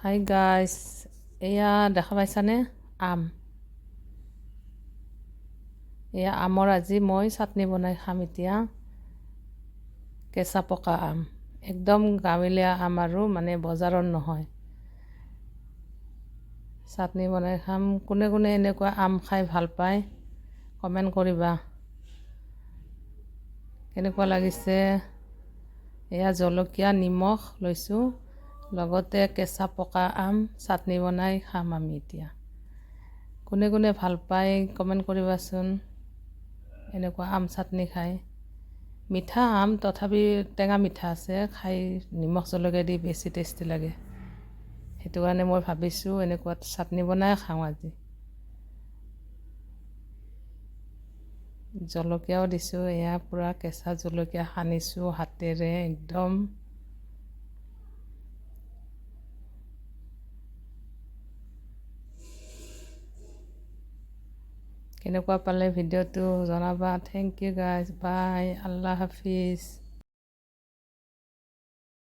Hi guys, এয়া দেখা পাইছানে? আম। এয়া আমৰ আজি মই চাটনি বনাই খাম এতিয়া। কেঁচা পকা আম, একদম গাঁৱলীয়া আম আৰু মানে বজাৰৰ নহয়। চাটনি বনাই খাম। কোনে কোনে এনেকুৱা আম খাই ভাল পায় কমেণ্ট কৰিবা। কেনেকুৱা লাগিছে? এয়া জলকীয়া নিমখ লৈছোঁ, লগতে কেঁচা পকা আম চাটনি বনাই খাম আমি এতিয়া। কোনে কোনে ভাল পায় কমেণ্ট কৰিবাচোন। এনেকুৱা আম চাটনি খাই মিঠা আম, তথাপি টেঙা মিঠা আছে, খাই নিমখ জলকীয়া দি বেছি টেষ্টি লাগে। সেইটো কাৰণে মই ভাবিছোঁ এনেকুৱা চাটনি বনাই খাওঁ আজি। জলকীয়াও দিছোঁ, এয়া পূৰা কেঁচা জলকীয়া সানিছোঁ হাতেৰে একদম। কেনেকুৱা পালে ভিডিঅ'টো জনাবা। থেংক ইউ গাইজ, বাই, আল্লাহ হাফিজ।